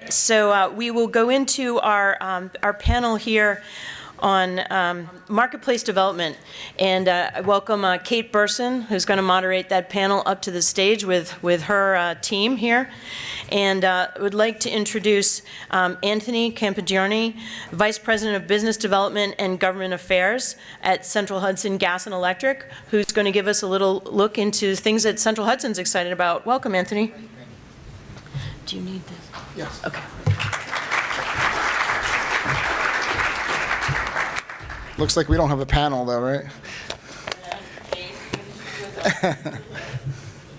right, so we will go into our panel here on marketplace development, and I welcome Kate Burson, who's going to moderate that panel, up to the stage with her team here. And I would like to introduce Anthony Campagione, Vice President of Business Development and Government Affairs at Central Hudson Gas and Electric, who's going to give us a little look into things that Central Hudson's excited about. Welcome, Anthony. Do you need this? Yes. Okay. Looks like we don't have a panel, though, right?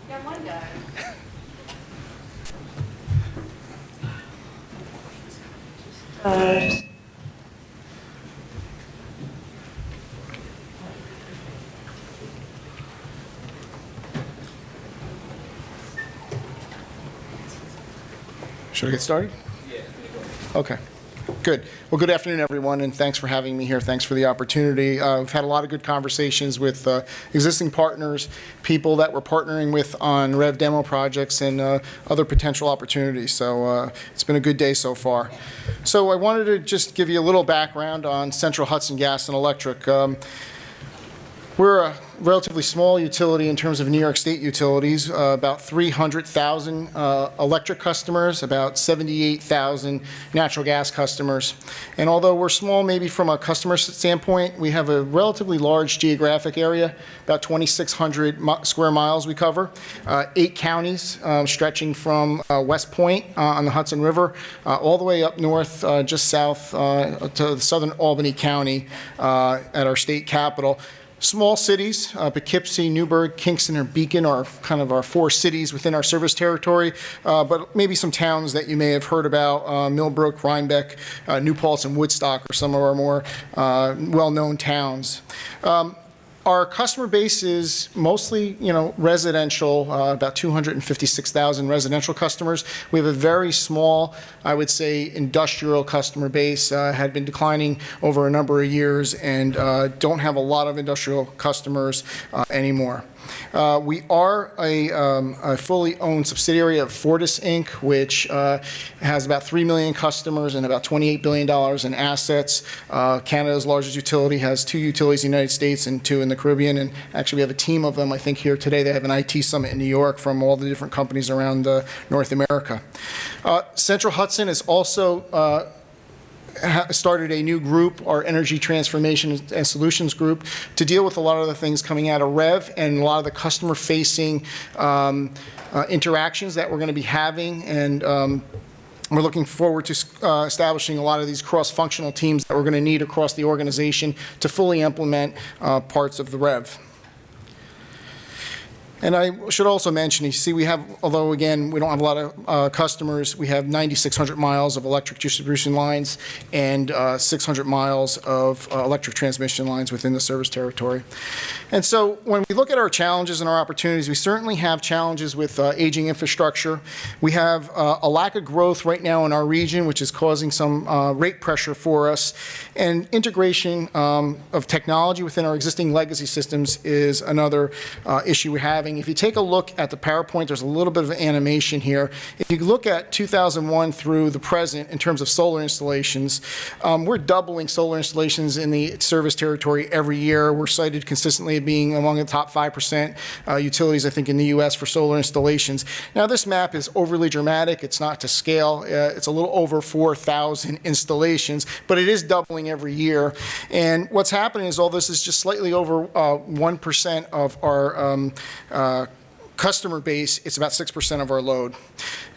Got one guy. Should I get started? Yeah. Okay. Good. Well, good afternoon, everyone, and thanks for having me here. Thanks for the opportunity. We've had a lot of good conversations with existing partners, people that we're partnering with on REV demo projects, and other potential opportunities. So it's been a good day so far. So I wanted to just give you a little background on Central Hudson Gas and Electric. We're a relatively small utility in terms of New York State utilities, about 300,000 electric customers, about 78,000 natural gas customers. And although we're small maybe from a customer standpoint, we have a relatively large geographic area, about 2,600 square miles we cover, 8 counties stretching from West Point on the Hudson River all the way up north, just south to southern Albany County at our state capital. Small cities, Poughkeepsie, Newburgh, Kingston, or Beacon are kind of our 4 cities within our service territory, but maybe some towns that you may have heard about, Millbrook, Rhinebeck, New Paltz, and Woodstock are some of our more well-known towns. Our customer base is mostly, residential, about 256,000 residential customers. We have a very small, I would say, industrial customer base, had been declining over a number of years, and don't have a lot of industrial customers anymore. We are a fully owned subsidiary of Fortis Inc., which has about 3 million customers and about $28 billion in assets. Canada's largest utility, has 2 utilities in the United States and 2 in the Caribbean, and actually we have a team of them, I think, here today. They have an IT summit in New York from all the different companies around North America. Central Hudson is also started a new group, our Energy Transformation and Solutions Group, to deal with a lot of the things coming out of REV and a lot of the customer-facing interactions that we're going to be having. And we're looking forward to establishing a lot of these cross-functional teams that we're going to need across the organization to fully implement parts of the REV. And I should also mention, you see, we have, although again, we don't have a lot of customers, we have 9,600 miles of electric distribution lines and 600 miles of electric transmission lines within the service territory. And so when we look at our challenges and our opportunities, we certainly have challenges with aging infrastructure. We have a lack of growth right now in our region, which is causing some rate pressure for us. And integration of technology within our existing legacy systems is another issue we're having. If you take a look at the PowerPoint, there's a little bit of animation here. If you look at 2001 through the present in terms of solar installations, we're doubling solar installations in the service territory every year. We're cited consistently as being among the top 5% utilities, I think, in the U.S. for solar installations. Now, this map is overly dramatic. It's not to scale. It's a little over 4,000 installations, but it is doubling every year. And what's happening is all this is just slightly over 1% of our customer base. It's about 6% of our load.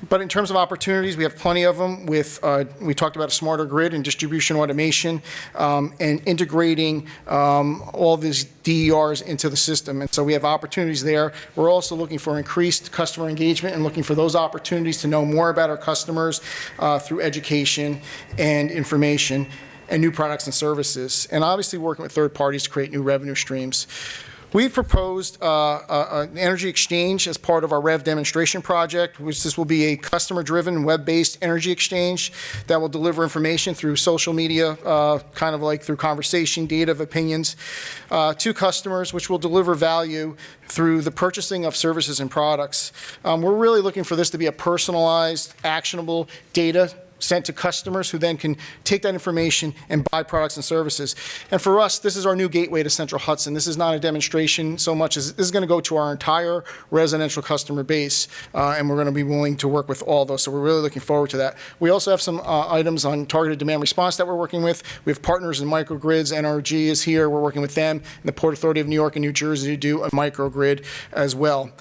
But in terms of opportunities, we have plenty of them with, we talked about a smarter grid and distribution automation and integrating all these DERs into the system. And so we have opportunities there. We're also looking for increased customer engagement and looking for those opportunities to know more about our customers through education and information and new products and services. And obviously working with third parties to create new revenue streams. We've proposed an energy exchange as part of our REV demonstration project, which this will be a customer-driven, web-based energy exchange that will deliver information through social media, kind of like through conversation, data of opinions, to customers, which will deliver value through the purchasing of services and products. We're really looking for this to be a personalized, actionable data sent to customers who then can take that information and buy products and services. And for us, this is our new gateway to Central Hudson. This is not a demonstration so much as this is going to go to our entire residential customer base, and we're going to be willing to work with all those. So we're really looking forward to that. We also have some items on targeted demand response that we're working with. We have partners in microgrids. NRG is here. We're working with them and the Port Authority of New York and New Jersey to do a microgrid as well.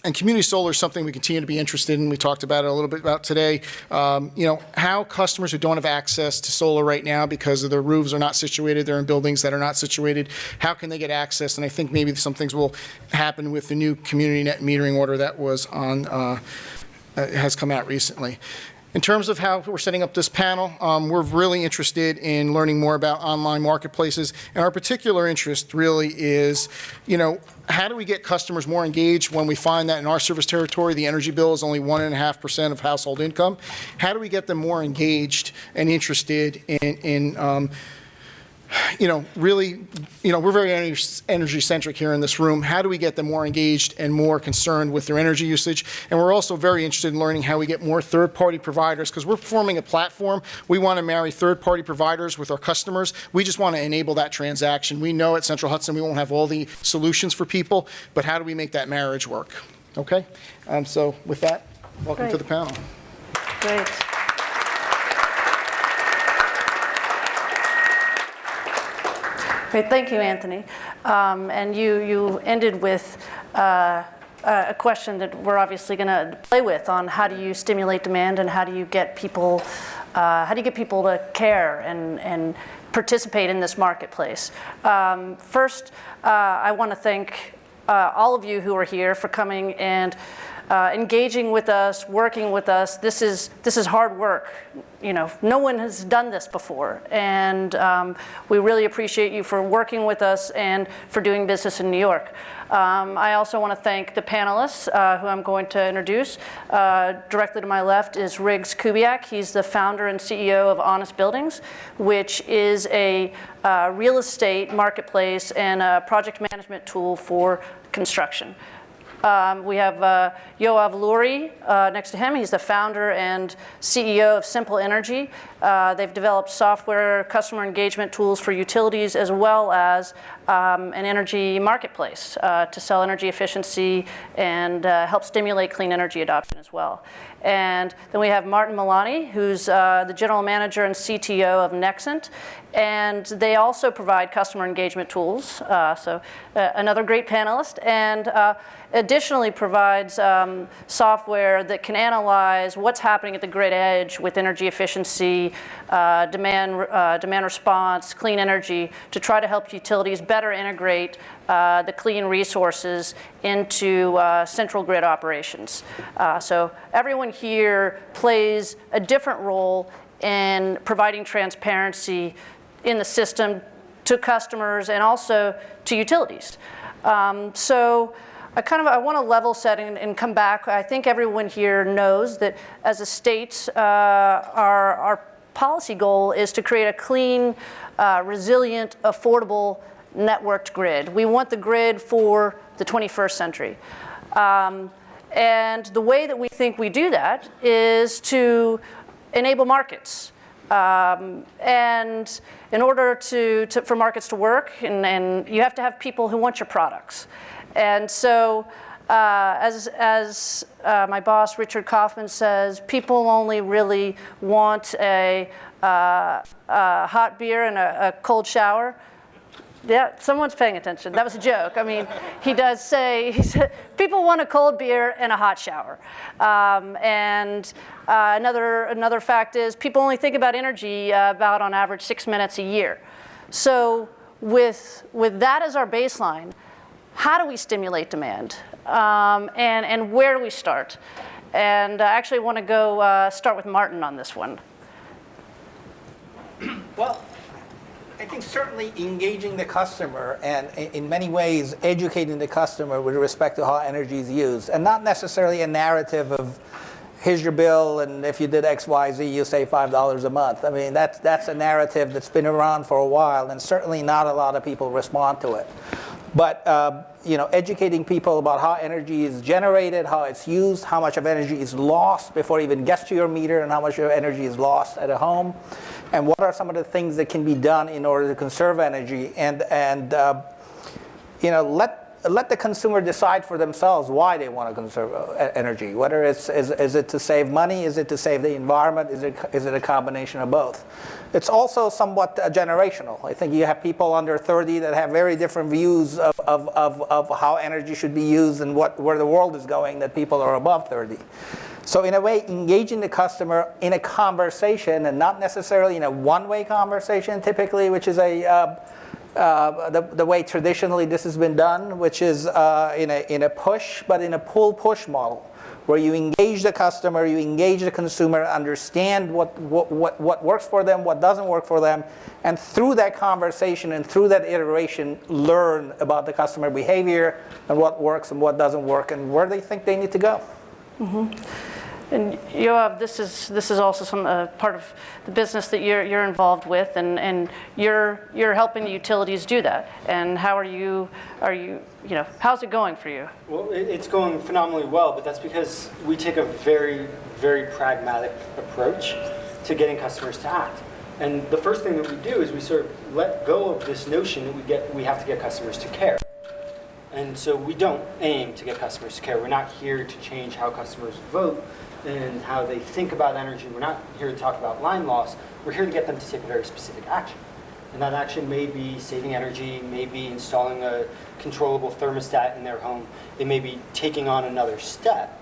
And community solar is something we continue to be interested in. We talked about it a little bit about today. How customers who don't have access to solar right now because of their roofs are not situated, they're in buildings that are not situated, how can they get access? And I think maybe some things will happen with the new community net metering order that was on, has come out recently. In terms of how we're setting up this panel, we're really interested in learning more about online marketplaces, and our particular interest really is, how do we get customers more engaged when we find that in our service territory the energy bill is only 1.5% of household income? How do we get them more engaged and interested in really, we're very energy-centric here in this room. How do we get them more engaged and more concerned with their energy usage? And we're also very interested in learning how we get more third-party providers, because we're forming a platform. We want to marry third-party providers with our customers. We just want to enable that transaction. We know at Central Hudson we won't have all the solutions for people, but how do we make that marriage work? Okay? So with that, welcome to the panel. Great. Great, thank you, Anthony. And you ended with a question that we're obviously going to play with on how do you stimulate demand and how do you get people to care and participate in this marketplace. First, I want to thank all of you who are here for coming and engaging with us, working with us. This is hard work. No one has done this before, and we really appreciate you for working with us and for doing business in New York. I also want to thank the panelists who I'm going to introduce. Directly to my left is Riggs Kubiak. He's the founder and CEO of Honest Buildings, which is a real estate marketplace and a project management tool for construction. We have Yoav Lurie next to him. He's the founder and CEO of Simple Energy. They've developed software, customer engagement tools for utilities, as well as an energy marketplace to sell energy efficiency and help stimulate clean energy adoption as well. And then we have Martin Milani, who's the general manager and CTO of Nexant. And they also provide customer engagement tools, so another great panelist, and additionally provides software that can analyze what's happening at the grid edge with energy efficiency, demand response, clean energy, to try to help utilities better integrate the clean resources into central grid operations. So everyone here plays a different role in providing transparency in the system to customers and also to utilities. So I want to level set and come back. I think everyone here knows that as a state, our policy goal is to create a clean, resilient, affordable, networked grid. We want the grid for the 21st century. And the way that we think we do that is to enable markets. And in order for markets to work, and you have to have people who want your products. And so, as my boss Richard Kaufman says, people only really want a hot beer and a cold shower. Yeah, someone's paying attention. That was a joke. I mean, he does say, people want a cold beer and a hot shower. And another fact is people only think about energy about on average 6 minutes a year. So with that as our baseline, how do we stimulate demand? And where do we start? And I actually want to go start with Martin on this one. Well, I think certainly engaging the customer and in many ways educating the customer with respect to how energy is used, and not necessarily a narrative of here's your bill and if you did X, Y, Z, you save $5 a month. I mean, that's a narrative that's been around for a while, and certainly not a lot of people respond to it. But educating people about how energy is generated, how it's used, how much of energy is lost before it even gets to your meter, and how much of energy is lost at a home, and what are some of the things that can be done in order to conserve energy, and let the consumer decide for themselves why they want to conserve energy. Whether is it to save money, is it to save the environment, is it a combination of both? It's also somewhat generational. I think you have people under 30 that have very different views of how energy should be used and where the world is going than people are above 30. So in a way, engaging the customer in a conversation, and not necessarily in a one-way conversation typically, which is the way traditionally this has been done, which is in a push, but in a pull-push model, where you engage the customer, you engage the consumer, understand what works for them, what doesn't work for them, and through that conversation and through that iteration, learn about the customer behavior and what works and what doesn't work and where they think they need to go. Mm-hmm. And Yoav, this is also some part of the business that you're involved with, and you're helping the utilities do that. And how how's it going for you? Well, it's going phenomenally well, but that's because we take a very, very pragmatic approach to getting customers to act. And the first thing that we do is we sort of let go of this notion that we have to get customers to care. And so we don't aim to get customers to care. We're not here to change how customers vote and how they think about energy. We're not here to talk about line loss. We're here to get them to take a very specific action. And that action may be saving energy, may be installing a controllable thermostat in their home. It may be taking on another step.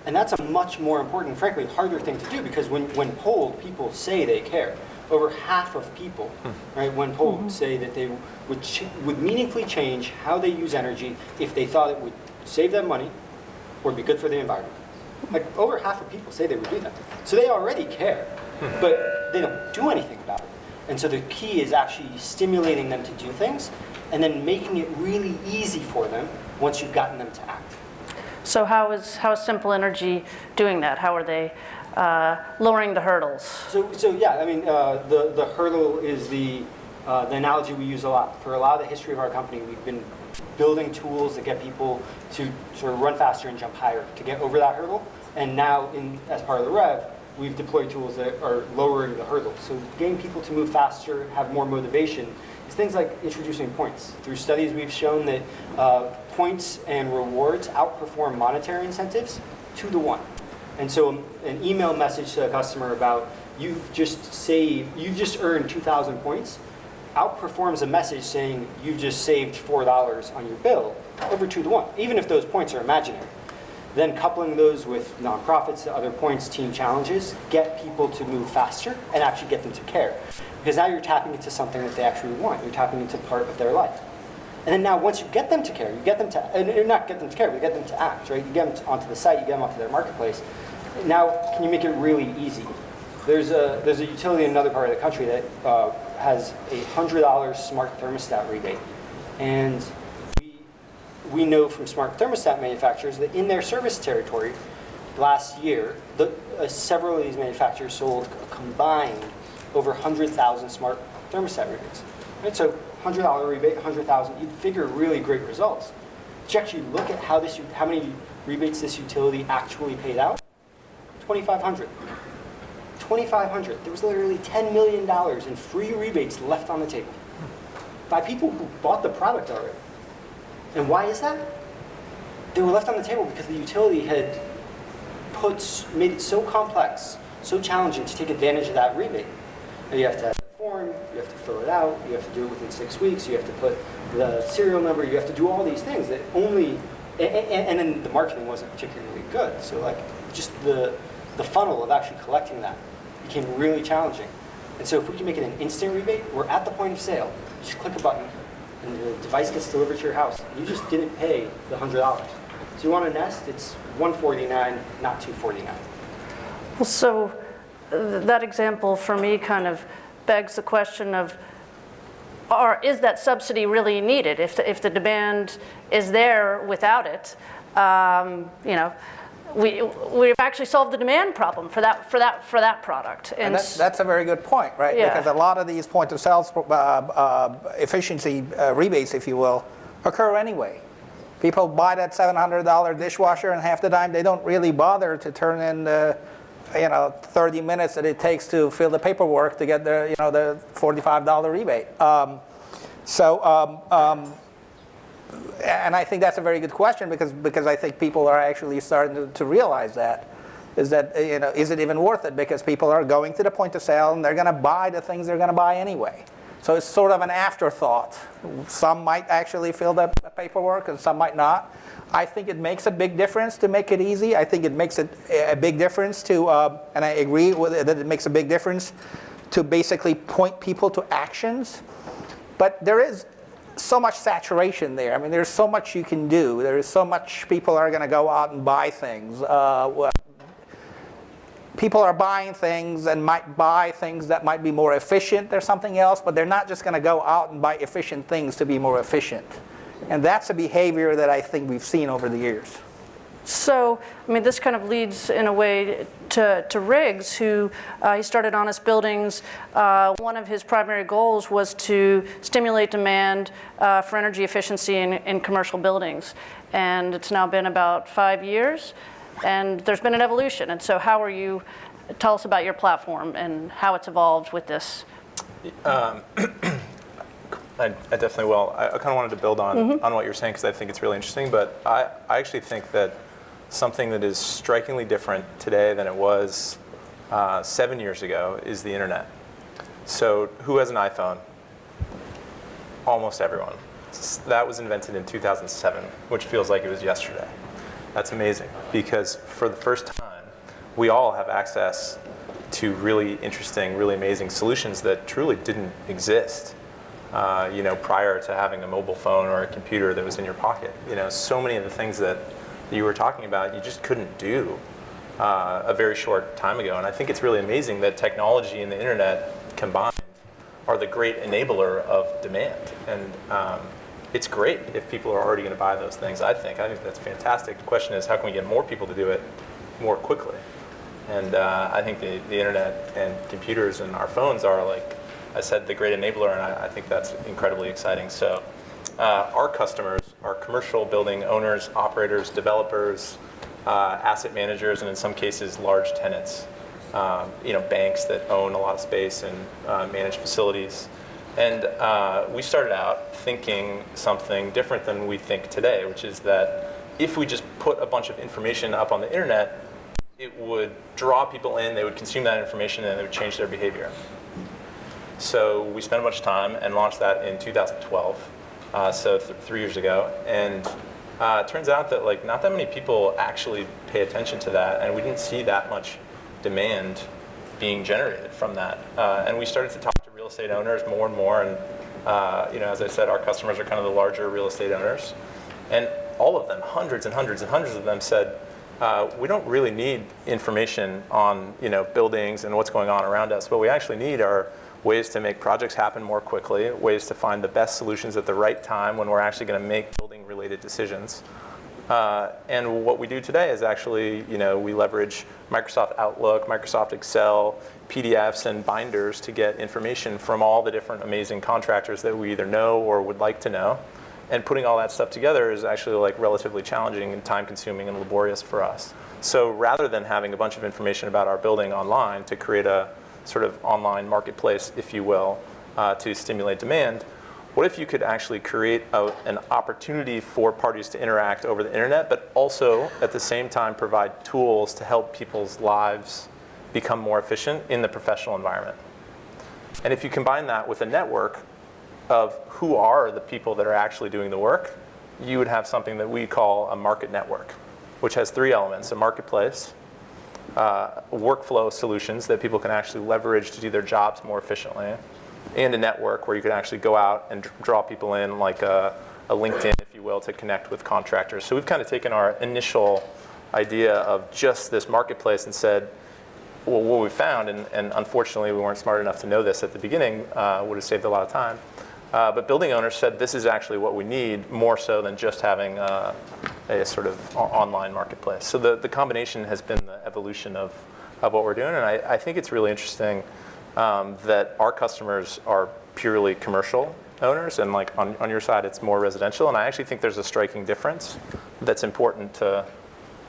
And that's a much more important, frankly, harder thing to do, because when polled, people say they care. Over half of people, right, when polled, say that they would meaningfully change how they use energy if they thought it would save them money or be good for the environment. Like, over half of people say they would do that. So they already care, but they don't do anything about it. And so the key is actually stimulating them to do things and then making it really easy for them once you've gotten them to act. So how is Simple Energy doing that? How are they lowering the hurdles? So yeah, I mean, the hurdle is the analogy we use a lot. For a lot of the history of our company, we've been building tools that get people to sort of run faster and jump higher to get over that hurdle. And now, as part of the REV, we've deployed tools that are lowering the hurdle. So getting people to move faster, have more motivation, is things like introducing points. Through studies, we've shown that points and rewards outperform monetary incentives 2-to-1. And so an email message to a customer about you've just earned 2,000 points outperforms a message saying you've just saved $4 on your bill over 2-to-1, even if those points are imaginary. Then coupling those with nonprofits, other points, team challenges, get people to move faster and actually get them to care. Because now you're tapping into something that they actually want. You're tapping into part of their life. And then now once you get them to care, you get them to, and not get them to care, but you get them to act, right? You get them onto the site, you get them onto their marketplace. Now, can you make it really easy? There's a utility in another part of the country that has a $100 smart thermostat rebate. And we know from smart thermostat manufacturers that in their service territory last year, several of these manufacturers sold a combined over 100,000 smart thermostat rebates. Right? So $100 rebate, 100,000, you'd figure really great results. But you actually look at how many rebates this utility actually paid out, 2,500. 2,500. There was literally $10 million in free rebates left on the table by people who bought the product already. And why is that? They were left on the table because the utility had made it so complex, so challenging to take advantage of that rebate. Now you have to have a form, you have to fill it out, you have to do it within 6 weeks, you have to put the serial number, you have to do all these things that only, and then the marketing wasn't particularly good. So like just the funnel of actually collecting that became really challenging. And so if we can make it an instant rebate, we're at the point of sale. You just click a button and the device gets delivered to your house. You just didn't pay the $100. So you want a Nest, it's $149, not $249. Well, so that example for me kind of begs the question of or is that subsidy really needed? If the demand is there without it, you know, we've actually solved the demand problem for that product. And that's a very good point, right? Yeah. Because a lot of these point of sales efficiency rebates, if you will, occur anyway. People buy that $700 dishwasher, and half the time they don't really bother to turn in the 30 minutes that it takes to fill the paperwork to get the the $45 rebate. And I think that's a very good question because I think people are actually starting to realize that. Is that is it even worth it? Because people are going to the point of sale and they're going to buy the things they're going to buy anyway. So it's sort of an afterthought. Some might actually fill the paperwork and some might not. I think it makes a big difference to make it easy. I think it makes it a big difference to, and I agree with it, that it makes a big difference to basically point people to actions. But there is so much saturation there. I mean, there's so much you can do. There is so much people are going to go out and buy things. People are buying things and might buy things that might be more efficient or something else, but they're not just going to go out and buy efficient things to be more efficient. And that's a behavior that I think we've seen over the years. So, I mean, this kind of leads in a way to Riggs, who he started Honest Buildings. One of his primary goals was to stimulate demand for energy efficiency in commercial buildings. And it's now been about 5 years, and there's been an evolution. And so how are you, tell us about your platform and how it's evolved with this. I definitely will. I kind of wanted to build on what you're saying because I think it's really interesting, but I actually think that something that is strikingly different today than it was 7 years ago is the internet. So who has an iPhone? Almost everyone. That was invented in 2007, which feels like it was yesterday. That's amazing because for the first time, we all have access to really interesting, really amazing solutions that truly didn't exist prior to having a mobile phone or a computer that was in your pocket. So many of the things that you were talking about, you just couldn't do a very short time ago. And I think it's really amazing that technology and the internet combined are the great enabler of demand. And it's great if people are already going to buy those things, I think that's fantastic. The question is, how can we get more people to do it more quickly? And I think the internet and computers and our phones are, like I said, the great enabler, and I think that's incredibly exciting. So our customers are commercial building owners, operators, developers, asset managers, and in some cases, large tenants. Banks that own a lot of space and manage facilities. And we started out thinking something different than we think today, which is that if we just put a bunch of information up on the internet, it would draw people in, they would consume that information, and they would change their behavior. So we spent a bunch of time and launched that in 2012, so 3 years ago. And it turns out that not that many people actually pay attention to that, and we didn't see that much demand being generated from that. And we started to talk to real estate owners more and more, and as I said, our customers are kind of the larger real estate owners. And all of them, hundreds and hundreds and hundreds of them said, we don't really need information on buildings and what's going on around us. What we actually need are ways to make projects happen more quickly, ways to find the best solutions at the right time when we're actually going to make building-related decisions. And what we do today is actually, we leverage Microsoft Outlook, Microsoft Excel, PDFs, and binders to get information from all the different amazing contractors that we either know or would like to know. And putting all that stuff together is actually relatively challenging and time-consuming and laborious for us. So rather than having a bunch of information about our building online to create a sort of online marketplace, if you will, to stimulate demand, what if you could actually create an opportunity for parties to interact over the internet, but also at the same time provide tools to help people's lives become more efficient in the professional environment? And if you combine that with a network of who are the people that are actually doing the work, you would have something that we call a market network, which has 3 elements: a marketplace, workflow solutions that people can actually leverage to do their jobs more efficiently, and a network where you can actually go out and draw people in, like a LinkedIn, if you will, to connect with contractors. So we've kind of taken our initial idea of just this marketplace and said, well, what we found, and unfortunately we weren't smart enough to know this at the beginning, would have saved a lot of time, But building owners said this is actually what we need, more so than just having a sort of online marketplace. So the combination has been the evolution of what we're doing. And I think it's really interesting that our customers are purely commercial owners, and like on your side, it's more residential. And I actually think there's a striking difference that's important to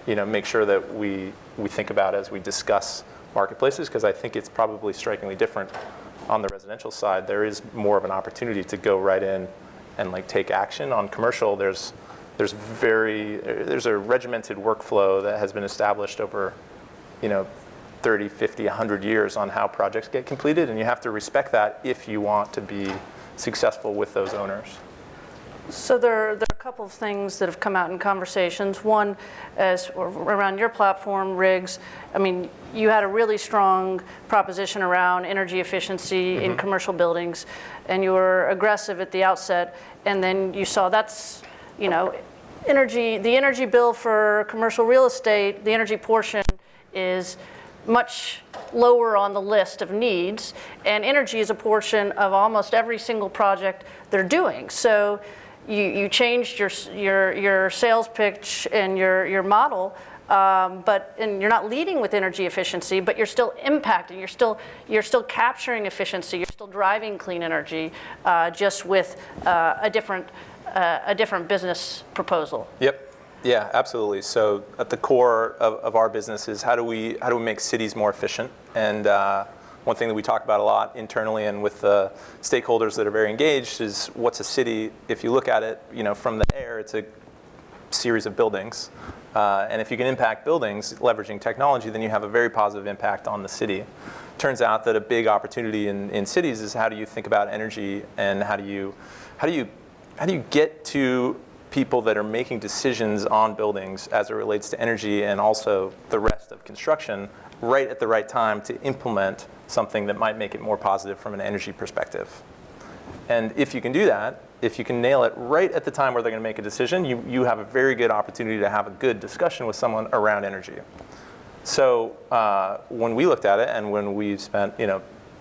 make sure that we think about as we discuss marketplaces, because I think it's probably strikingly different. On the residential side, there is more of an opportunity to go right in and like take action. On commercial, there's a regimented workflow that has been established over 30, 50, 100 years on how projects get completed, and you have to respect that if you want to be successful with those owners. So there are a couple of things that have come out in conversations. One, as around your platform, RIGS, I mean, you had a really strong proposition around energy efficiency in commercial buildings, and you were aggressive at the outset, and then you saw that's, the energy bill for commercial real estate, the energy portion is much lower on the list of needs, and energy is a portion of almost every single project they're doing. So you changed your sales pitch and your model, and you're not leading with energy efficiency, but you're still impacting. You're still capturing efficiency. You're still driving clean energy, just with a different business proposal. Yep. Yeah, absolutely. So at the core of our business is how do we make cities more efficient? And one thing that we talk about a lot internally and with the stakeholders that are very engaged is what's a city? If you look at it, from the air, it's a series of buildings. And if you can impact buildings leveraging technology, then you have a very positive impact on the city. Turns out that a big opportunity in cities is how do you think about energy, and how do you get to people that are making decisions on buildings as it relates to energy and also the rest of construction right at the right time to implement something that might make it more positive from an energy perspective. And if you can do that, if you can nail it right at the time where they're going to make a decision, you have a very good opportunity to have a good discussion with someone around energy. So when we looked at it, and when we've spent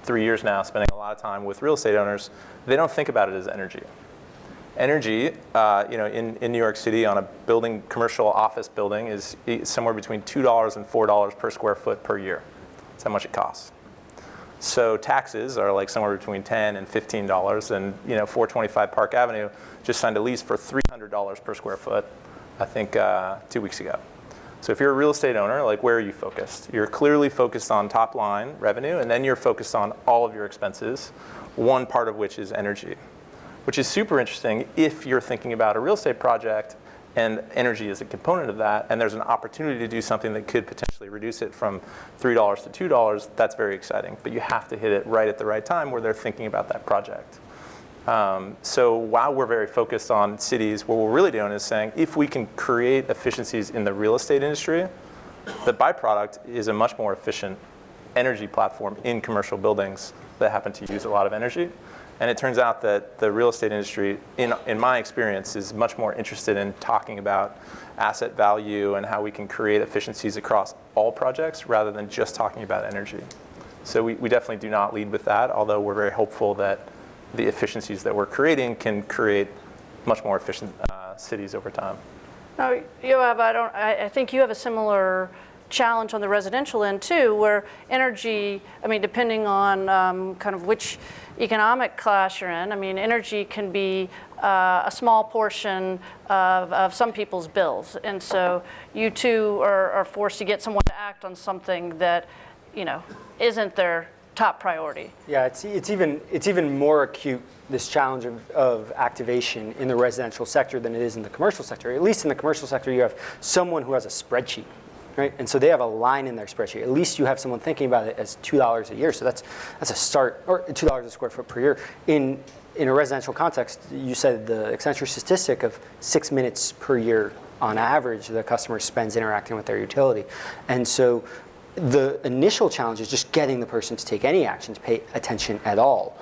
3 years now spending a lot of time with real estate owners, they don't think about it as energy. Energy, in New York City on a commercial office building is somewhere between $2 and $4 per square foot per year. That's how much it costs. So taxes are like somewhere between $10 and $15, and 425 Park Avenue just signed a lease for $300 per square foot, I think 2 weeks ago. So if you're a real estate owner, like where are you focused? You're clearly focused on top line revenue, and then you're focused on all of your expenses, one part of which is energy, which is super interesting if you're thinking about a real estate project and energy is a component of that, and there's an opportunity to do something that could potentially reduce it from $3 to $2, that's very exciting. But you have to hit it right at the right time where they're thinking about that project. So while we're very focused on cities, what we're really doing is saying if we can create efficiencies in the real estate industry, the byproduct is a much more efficient energy platform in commercial buildings that happen to use a lot of energy. And it turns out that the real estate industry, in my experience, is much more interested in talking about asset value and how we can create efficiencies across all projects rather than just talking about energy. So we definitely do not lead with that, although we're very hopeful that the efficiencies that we're creating can create much more efficient cities over time. Now, Yoav, I think you have a similar challenge on the residential end too, where energy, depending on kind of which economic class you're in, energy can be a small portion of some people's bills. And so you too are forced to get someone to act on something that, isn't their top priority. Yeah, it's even more acute, this challenge of activation in the residential sector than it is in the commercial sector. At least in the commercial sector, you have someone who has a spreadsheet. Right? And so they have a line in their spreadsheet. At least you have someone thinking about it as $2 a year. So that's a start, or $2 a square foot per year. In a residential context, you said the eccentric statistic of 6 minutes per year on average the customer spends interacting with their utility. And so the initial challenge is just getting the person to take any action, to pay attention at all,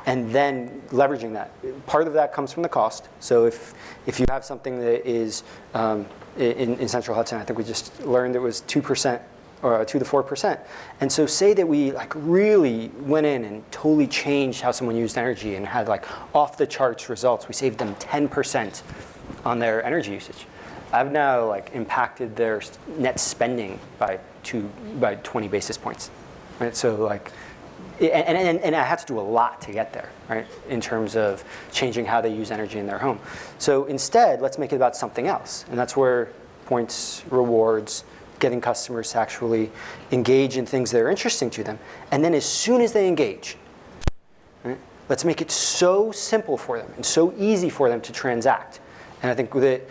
and then leveraging that. Part of that comes from the cost. So if you have something that is in Central Hudson, I think we just learned it was 2% or 2 to 4%. And so say that we like really went in and totally changed how someone used energy and had like off the charts results. We saved them 10% on their energy usage. I've now like impacted their net spending by 20 basis points, right? So like, and I had to do a lot to get there, right? In terms of changing how they use energy in their home. So instead, let's make it about something else. And that's where points, rewards, getting customers to actually engage in things that are interesting to them. And then as soon as they engage, right, let's make it so simple for them and so easy for them to transact. And I think that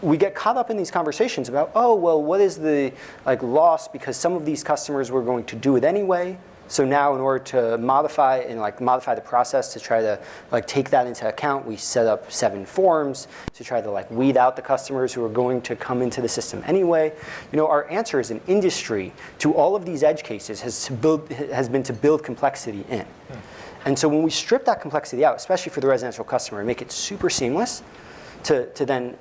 we get caught up in these conversations about, oh, well, what is the like loss because some of these customers were going to do it anyway. So now in order to modify the process to try to like take that into account, we set up 7 forms to try to like weed out the customers who are going to come into the system anyway. You know, our answer as an industry to all of these edge cases has been to build complexity in. And so when we strip that complexity out, especially for the residential customer, and make it super seamless to then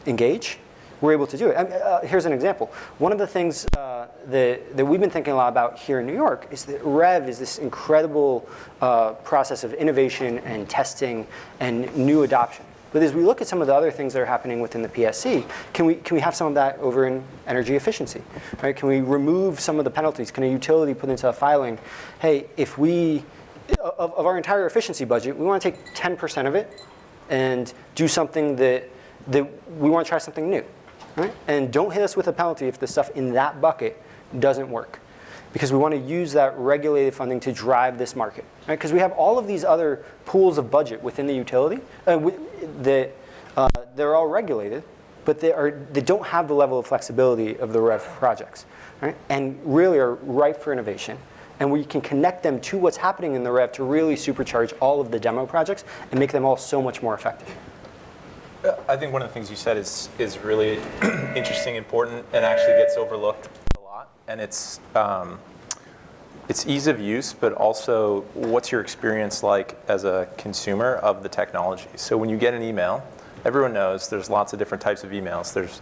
engage, we're able to do it. Here's an example. One of the things that we've been thinking a lot about here in New York is that REV is this incredible process of innovation and testing and new adoption. But as we look at some of the other things that are happening within the PSC, can we have some of that over in energy efficiency? Right? Can we remove some of the penalties? Can a utility put into a filing, hey, if we, of our entire efficiency budget, we want to take 10% of it and do something that we want to try something new. Right? And don't hit us with a penalty if the stuff in that bucket doesn't work. Because we want to use that regulated funding to drive this market. Right? Because we have all of these other pools of budget within the utility that they're all regulated, but they don't have the level of flexibility of the REV projects. Right? And really are ripe for innovation. And we can connect them to what's happening in the REV to really supercharge all of the demo projects and make them all so much more effective. I think one of the things you said is really interesting, important, and actually gets overlooked a lot. And it's ease of use, but also what's your experience like as a consumer of the technology? So when you get an email, everyone knows there's lots of different types of emails. There's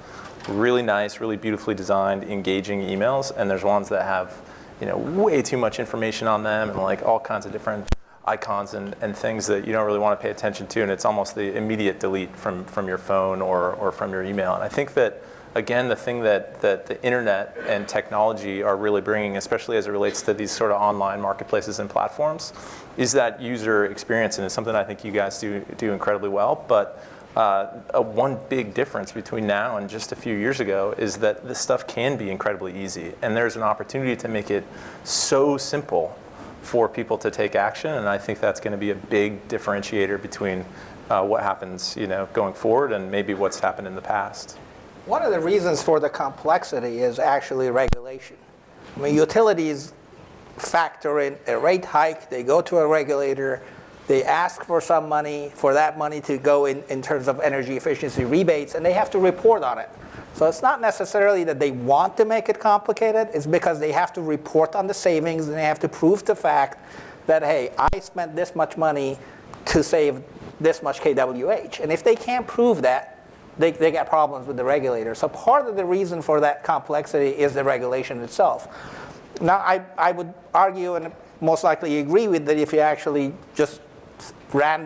really nice, really beautifully designed, engaging emails, and there's ones that have way too much information on them and like all kinds of different icons and things that you don't really want to pay attention to, and it's almost the immediate delete from your phone or from your email. And I think that, again, the thing that the internet and technology are really bringing, especially as it relates to these sort of online marketplaces and platforms, is that user experience, and it's something I think you guys do incredibly well. But one big difference between now and just a few years ago is that this stuff can be incredibly easy, and there's an opportunity to make it so simple for people to take action, and I think that's going to be a big differentiator between what happens, going forward and maybe what's happened in the past. One of the reasons for the complexity is actually regulation. I mean, utilities factor in a rate hike, they go to a regulator, they ask for some money, for that money to go in terms of energy efficiency rebates, and they have to report on it. So it's not necessarily that they want to make it complicated, it's because they have to report on the savings and they have to prove the fact that, hey, I spent this much money to save this much kWh. And if they can't prove that, they get problems with the regulator. So part of the reason for that complexity is the regulation itself. Now, I would argue and most likely agree with that if you actually just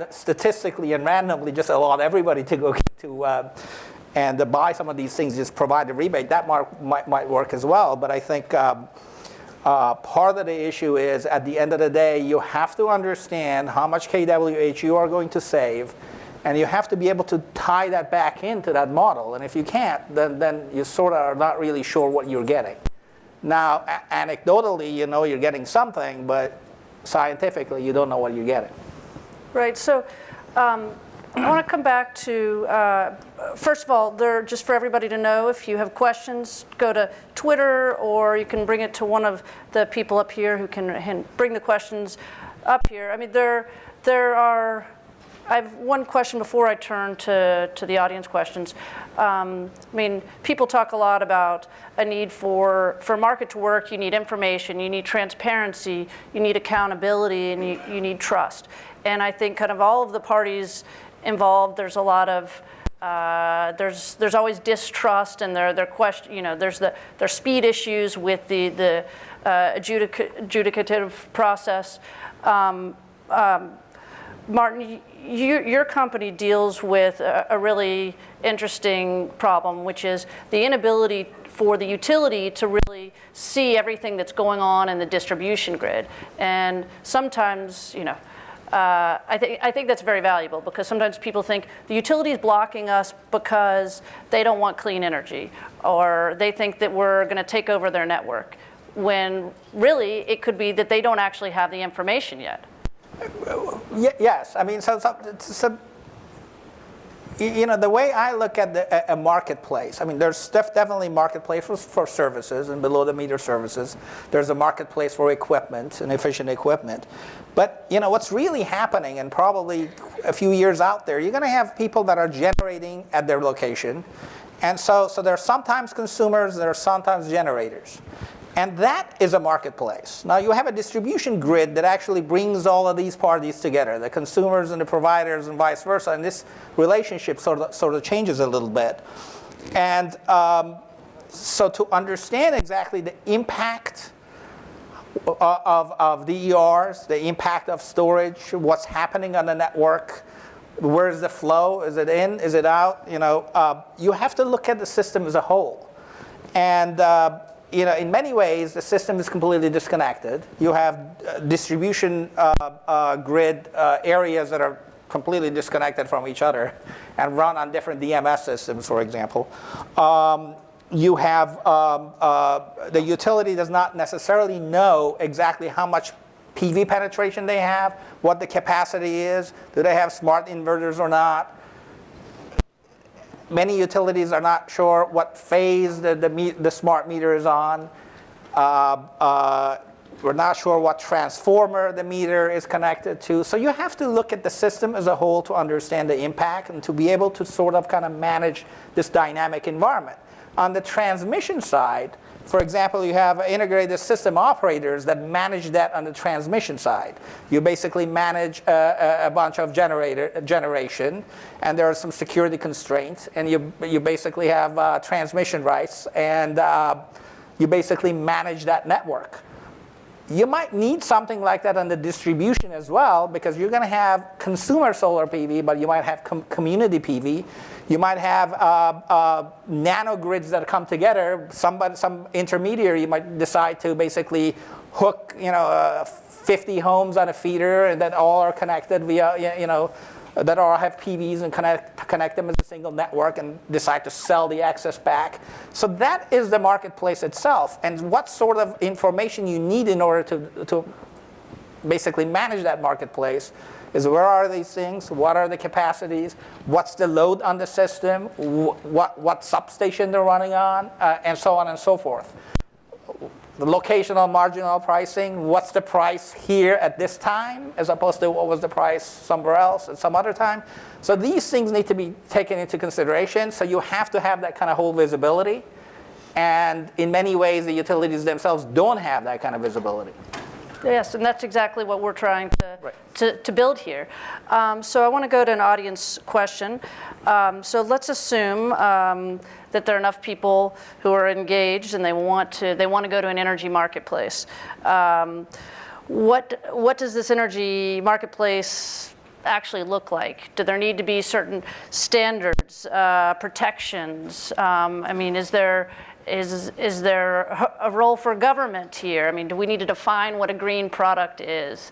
statistically and randomly just allow everybody to go to and to buy some of these things, just provide a rebate, that might work as well. But I think part of the issue is, at the end of the day, you have to understand how much kWh you are going to save, and you have to be able to tie that back into that model. And if you can't, then you sort of are not really sure what you're getting. Now, anecdotally, you're getting something, but scientifically, you don't know what you're getting. Right. So I want to come back to, first of all, just for everybody to know, if you have questions, go to Twitter, or you can bring it to one of the people up here who can bring the questions up here. I mean, I have one question before I turn to the audience questions. I mean, people talk a lot about a need for market to work. You need information, you need transparency, you need accountability, and you need trust. And I think kind of all of the parties involved, there's a lot of There's always distrust, and there's speed issues with the adjudicative process. Martin, your company deals with a really interesting problem, which is the inability for the utility to really see everything that's going on in the distribution grid. And sometimes, I think that's very valuable, because sometimes people think the utility is blocking us because they don't want clean energy, or they think that we're going to take over their network, when really it could be that they don't actually have the information yet. Yes, I mean, the way I look at a marketplace, I mean, there's definitely marketplace for services and below the meter services. There's a marketplace for equipment and efficient equipment. But what's really happening, and probably a few years out there, you're going to have people that are generating at their location, and so there are sometimes consumers, there are sometimes generators. And that is a marketplace. Now you have a distribution grid that actually brings all of these parties together, the consumers and the providers and vice versa, and this relationship sort of changes a little bit. And so to understand exactly the impact of DERs, the impact of storage, what's happening on the network, where's the flow, is it in, is it out, you have to look at the system as a whole. And in many ways, the system is completely disconnected. You have distribution grid areas that are completely disconnected from each other and run on different DMS systems, for example. You have the utility does not necessarily know exactly how much PV penetration they have, what the capacity is, do they have smart inverters or not. Many utilities are not sure what phase the smart meter is on. We're not sure what transformer the meter is connected to. So you have to look at the system as a whole to understand the impact and to be able to sort of kind of manage this dynamic environment. On the transmission side, for example, you have integrated system operators that manage that on the transmission side. You basically manage a bunch of generation, and there are some security constraints, and you basically have transmission rights, and you basically manage that network. You might need something like that on the distribution as well, because you're going to have consumer solar PV, but you might have community PV. You might have nanogrids that come together. Some intermediary might decide to basically hook 50 homes on a feeder, and that all are connected via that all have PVs and connect them as a single network, and decide to sell the access back. So that is the marketplace itself, and what sort of information you need in order to basically manage that marketplace is where are these things, what are the capacities, what's the load on the system, what substation they're running on, and so on and so forth. The locational marginal pricing, what's the price here at this time as opposed to what was the price somewhere else at some other time. So these things need to be taken into consideration. So you have to have that kind of whole visibility. And in many ways, the utilities themselves don't have that kind of visibility. Yes, and that's exactly what we're trying to build here. So I want to go to an audience question. So let's assume that there are enough people who are engaged and they want to go to an energy marketplace. What does this energy marketplace actually look like? Do there need to be certain standards, protections? I mean, is there a role for government here? I mean, do we need to define what a green product is?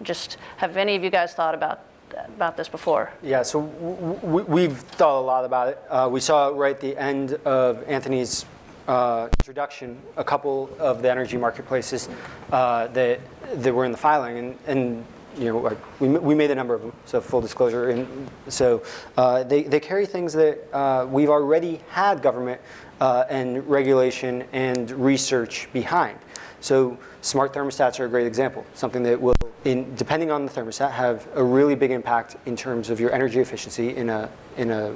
Just have any of you guys thought about this before? Yeah, so we've thought a lot about it. We saw right at the end of Anthony's introduction a couple of the energy marketplaces that were in the filing, and we made a number of them, so full disclosure. And so they carry things that we've already had government and regulation and research behind. So smart thermostats are a great example, something that will depending on the thermostat, have a really big impact in terms of your energy efficiency in a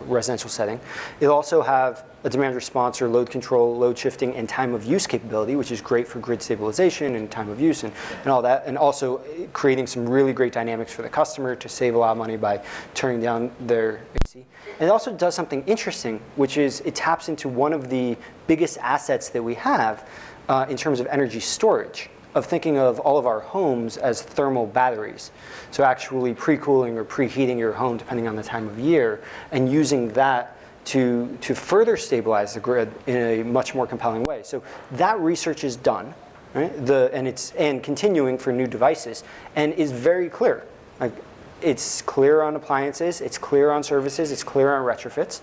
residential setting. It'll also have a demand response or load control, load shifting, and time of use capability, which is great for grid stabilization and time of use and all that, and also creating some really great dynamics for the customer to save a lot of money by turning down their AC. And it also does something interesting, which is it taps into one of the biggest assets that we have in terms of energy storage, of thinking of all of our homes as thermal batteries. So actually pre-cooling or preheating your home depending on the time of year, and using that to further stabilize the grid in a much more compelling way. So that research is done, right? And continuing for new devices, and is very clear. Like, it's clear on appliances, it's clear on services, it's clear on retrofits.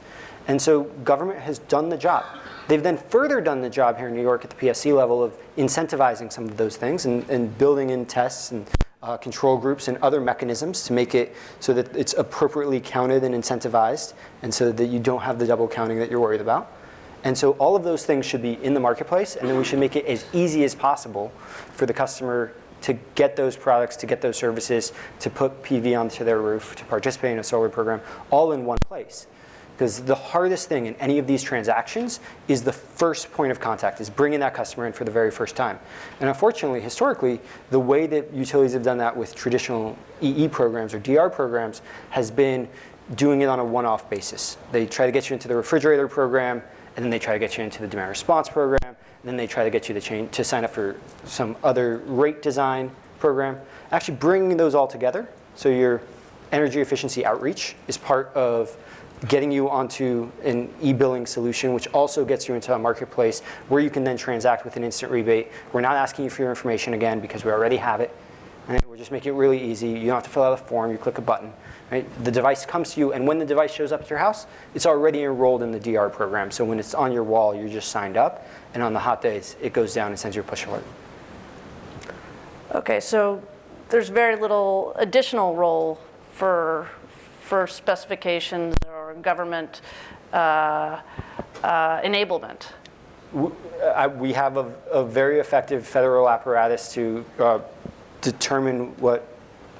And so government has done the job. They've then further done the job here in New York at the PSC level of incentivizing some of those things and building in tests and control groups and other mechanisms to make it so that it's appropriately counted and incentivized, and so that you don't have the double counting that you're worried about. And so all of those things should be in the marketplace, and then we should make it as easy as possible for the customer to get those products, to get those services, to put PV onto their roof, to participate in a solar program, all in one place. Because the hardest thing in any of these transactions is the first point of contact, is bringing that customer in for the very first time. And unfortunately, historically, the way that utilities have done that with traditional EE programs or DR programs has been doing it on a one-off basis. They try to get you into the refrigerator program, and then they try to get you into the demand response program, and then they try to get you to sign up for some other rate design program. Actually bringing those all together, so your energy efficiency outreach is part of getting you onto an e-billing solution, which also gets you into a marketplace where you can then transact with an instant rebate. We're not asking you for your information again because we already have it. Right? We're just making it really easy. You don't have to fill out a form. You click a button. Right? The device comes to you, and when the device shows up at your house, it's already enrolled in the DR program. So when it's on your wall, you're just signed up, and on the hot days, it goes down and sends you a push alert. Okay, so there's very little additional role for specifications or government enablement. We have a very effective federal apparatus to determine what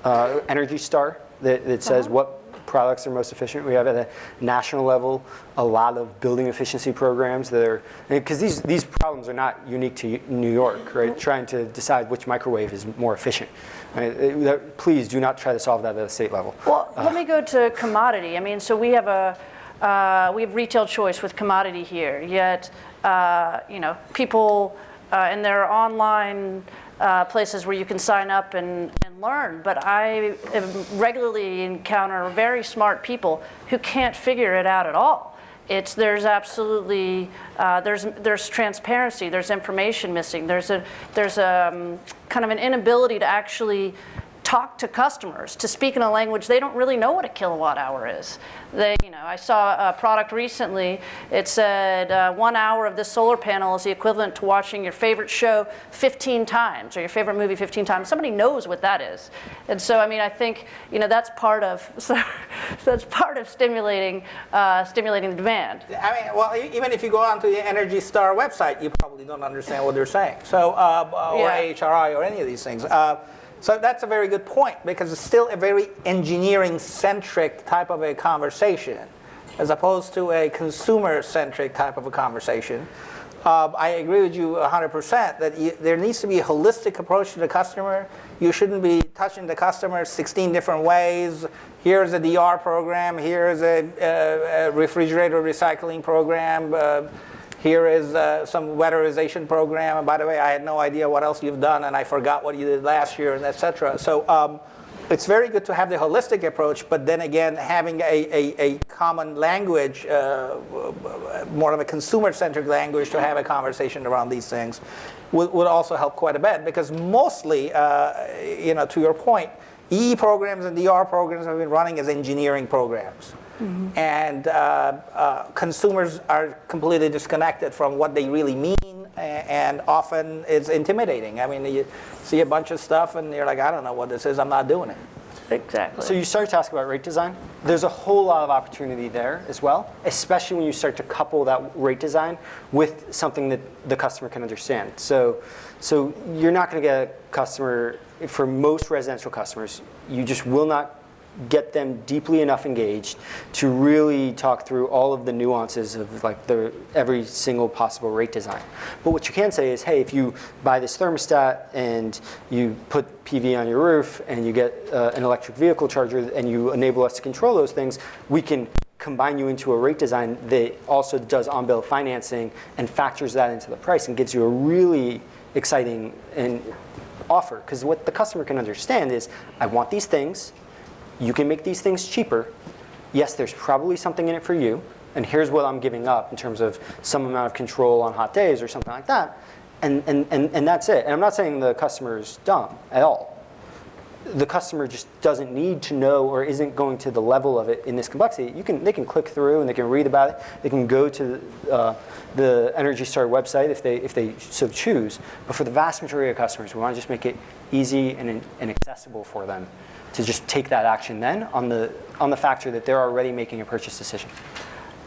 Energy Star that says what products are most efficient. We have at a national level a lot of building efficiency programs that are, because these problems are not unique to New York, right? Trying to decide which microwave is more efficient. Right? Please do not try to solve that at a state level. Well, let me go to commodity. I mean, so we have we have retail choice with commodity here, yet people in their online places where you can sign up and learn, but I regularly encounter very smart people who can't figure it out at all. There's absolutely there's transparency, there's information missing, there's a kind of an inability to actually talk to customers, to speak in a language they don't really know what a kilowatt hour is. I saw a product recently. It said 1 hour of this solar panel is the equivalent to watching your favorite show 15 times or your favorite movie 15 times. Somebody knows what that is, and so I mean I think that's part of stimulating the demand. I mean, well, even if you go onto the Energy Star website, you probably don't understand what they're saying. So, or AHRI or any of these things. So that's a very good point, because it's still a very engineering-centric type of a conversation, as opposed to a consumer-centric type of a conversation. I agree with you 100% that there needs to be a holistic approach to the customer. You shouldn't be touching the customer 16 different ways. Here's a DR program. Here's a refrigerator recycling program. Here is some weatherization program. And by the way, I had no idea what else you've done, and I forgot what you did last year, and et cetera. So it's very good to have the holistic approach, but then again, having a common language, more of a consumer-centric language to have a conversation around these things would also help quite a bit, because mostly, to your point, EE programs and DR programs have been running as engineering programs. Mm-hmm. And consumers are completely disconnected from what they really mean, and often it's intimidating. I mean, you see a bunch of stuff and you're like, I don't know what this is, I'm not doing it. Exactly. So you started to ask about rate design. There's a whole lot of opportunity there as well, especially when you start to couple that rate design with something that the customer can understand. So you're not going to get a customer for most residential customers, you just will not get them deeply enough engaged to really talk through all of the nuances of like every single possible rate design. But what you can say is, hey, if you buy this thermostat and you put PV on your roof and you get an electric vehicle charger and you enable us to control those things, we can combine you into a rate design that also does on-bill financing and factors that into the price and gives you a really exciting offer. Because what the customer can understand is, I want these things. You can make these things cheaper. Yes, there's probably something in it for you, and here's what I'm giving up in terms of some amount of control on hot days or something like that, and that's it. And I'm not saying the customer is dumb at all. The customer just doesn't need to know or isn't going to the level of it in this complexity. They can click through and they can read about it. They can go to the Energy Star website if they so choose. But for the vast majority of customers, we want to just make it easy and accessible for them to just take that action then on the factor that they're already making a purchase decision.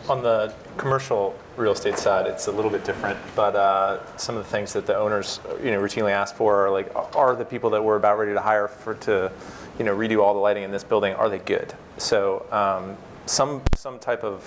On the commercial real estate side, it's a little bit different, but some of the things that the owners routinely ask for are like, are the people that we're about ready to hire to redo all the lighting in this building, are they good? So some type of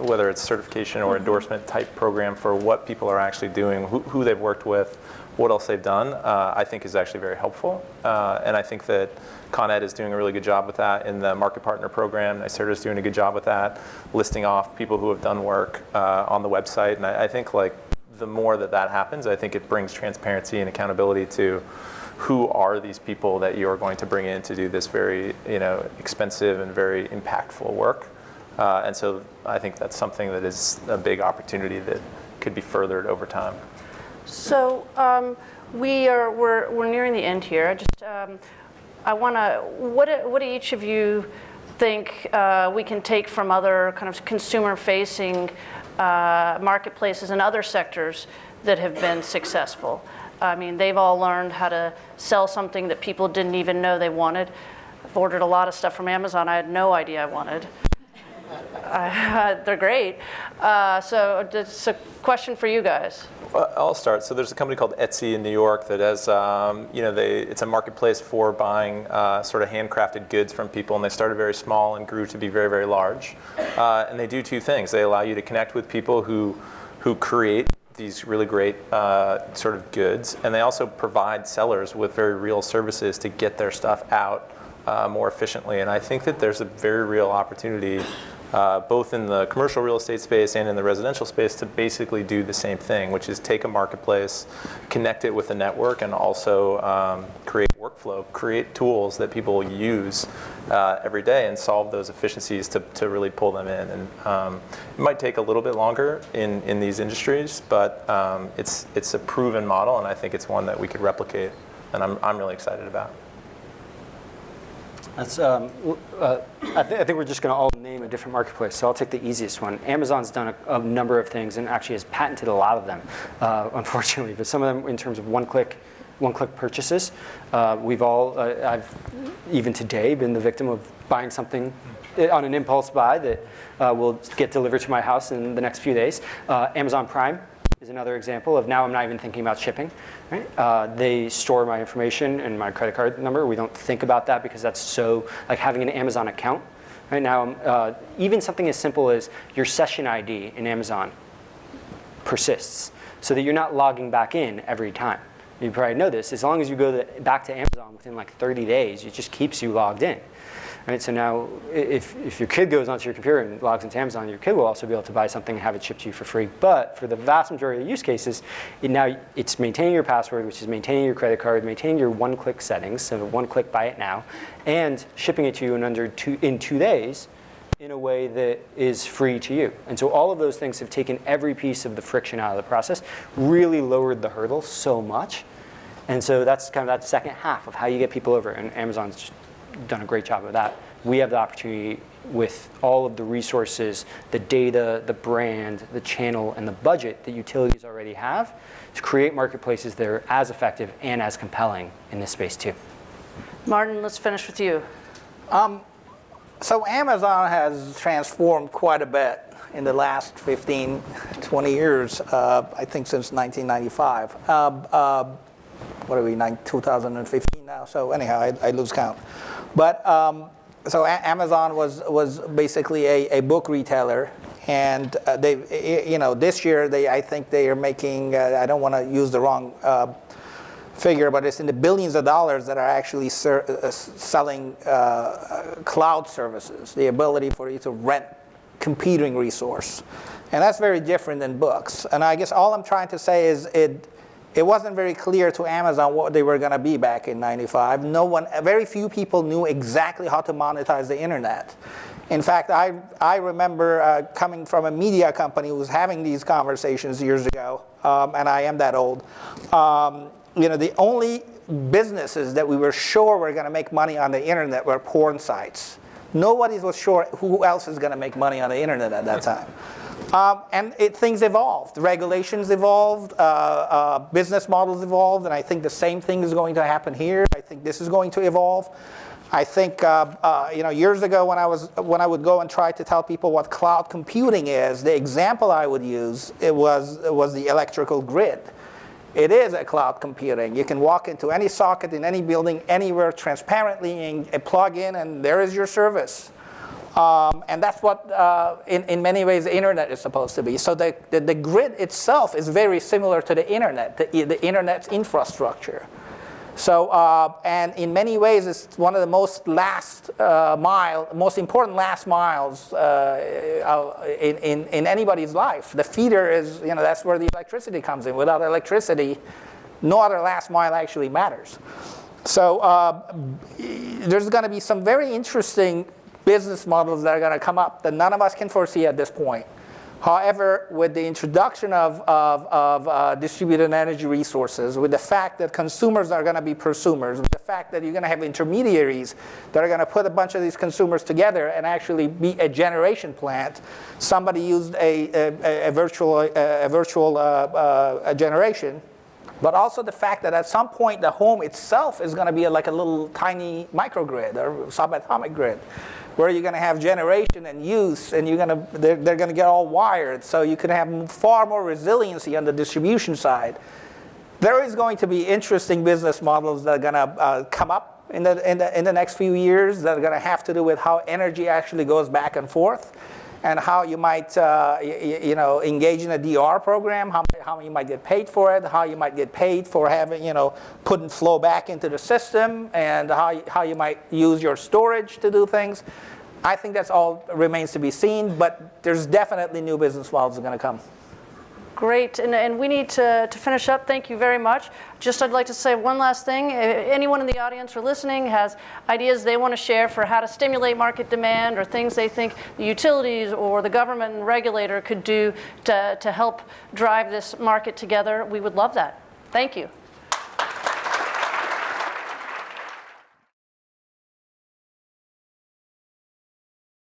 whether it's certification or endorsement type program for what people are actually doing, who they've worked with, what else they've done, I think is actually very helpful. And I think that Con Ed is doing a really good job with that in the Market Partner Program. NYSERDA is doing a good job with that, listing off people who have done work on the website. And I think like the more that happens, I think it brings transparency and accountability to who are these people that you're going to bring in to do this very expensive and very impactful work. And so I think that's something that is a big opportunity that could be furthered over time. So we're nearing the end here. I want to. What do each of you think we can take from other kind of consumer-facing marketplaces and other sectors that have been successful? I mean, they've all learned how to sell something that people didn't even know they wanted. I've ordered a lot of stuff from Amazon I had no idea I wanted. They're great. So it's a question for you guys. I'll start. So there's a company called Etsy in New York that has, it's a marketplace for buying sort of handcrafted goods from people, and they started very small and grew to be very, very large. And they do two things. They allow you to connect with people who create these really great sort of goods, and they also provide sellers with very real services to get their stuff out more efficiently. And I think that there's a very real opportunity both in the commercial real estate space and in the residential space to basically do the same thing, which is take a marketplace, connect it with a network, and also create workflow, create tools that people use every day and solve those efficiencies to really pull them in. And it might take a little bit longer in these industries, but it's a proven model, and I think it's one that we could replicate, and I'm really excited about. That's, I think we're just going to all name a different marketplace, so I'll take the easiest one. Amazon's done a number of things and actually has patented a lot of them, unfortunately, but some of them in terms of one-click purchases. I've even today been the victim of buying something on an impulse buy that will get delivered to my house in the next few days. Amazon Prime is another example of now I'm not even thinking about shipping. Right? They store my information and my credit card number. We don't think about that because that's so like having an Amazon account. Right now, even something as simple as your session ID in Amazon persists so that you're not logging back in every time. You probably know this. As long as you go back to Amazon within like 30 days, it just keeps you logged in. Right? So now if your kid goes onto your computer and logs into Amazon, your kid will also be able to buy something and have it shipped to you for free. But for the vast majority of use cases, now it's maintaining your password, which is maintaining your credit card, maintaining your one-click settings, so one-click buy it now, and shipping it to you in 2 days in a way that is free to you. And so all of those things have taken every piece of the friction out of the process, really lowered the hurdle so much. And so that's kind of that second half of how you get people over, and Amazon's just done a great job of that. We have the opportunity with all of the resources, the data, the brand, the channel, and the budget that utilities already have to create marketplaces that are as effective and as compelling in this space too. Martin, let's finish with you. So Amazon has transformed quite a bit in the last 15, 20 years, I think since 1995. what are we, 2015 now? So anyhow, I lose count. But so Amazon was basically a book retailer, and they, you know, this year I think they are making. I don't want to use the wrong figure, but it's in the billions of dollars that are actually selling cloud services, the ability for you to rent computing resource. And that's very different than books. And I guess all I'm trying to say is it wasn't very clear to Amazon what they were going to be back in '95. Very few people knew exactly how to monetize the internet. In fact, I remember coming from a media company who was having these conversations years ago, and I am that old. You know, the only businesses that we were sure were going to make money on the internet were porn sites. Nobody was sure who else is going to make money on the internet at that time. And things evolved. Regulations evolved. Business models evolved. And I think the same thing is going to happen here. I think this is going to evolve. I think you know, years ago when I would go and try to tell people what cloud computing is, the example I would use was the electrical grid. It is a cloud computing. You can walk into any socket in any building, anywhere, transparently, and plug in, and there is your service. And that's what, in many ways, the internet is supposed to be. So the grid itself is very similar to the internet, the internet's infrastructure. So, and in many ways, it's one of the most most important last miles in anybody's life. The feeder is, you know, that's where the electricity comes in. Without electricity, no other last mile actually matters. So there's going to be some very interesting business models that are going to come up that none of us can foresee at this point. However, with the introduction of distributed energy resources, with the fact that consumers are going to be prosumers, with the fact that you're going to have intermediaries that are going to put a bunch of these consumers together and actually be a generation plant. Somebody used a virtual generation. But also the fact that at some point the home itself is going to be like a little tiny microgrid or subatomic grid, where you're going to have generation and use, and they're going to get all wired, so you can have far more resiliency on the distribution side. There is going to be interesting business models that are going to come up in the next few years that are going to have to do with how energy actually goes back and forth, and how you might you know, engage in a DR program, how you might get paid for it, how you might get paid for having, you know, putting flow back into the system, and how you might use your storage to do things. I think that's all remains to be seen, but there's definitely new business models that are going to come. Great, and we need to finish up. Thank you very much. Just I'd like to say one last thing. Anyone in the audience or listening has ideas they want to share for how to stimulate market demand, or things they think the utilities or the government and regulator could do to help drive this market together, we would love that. Thank you.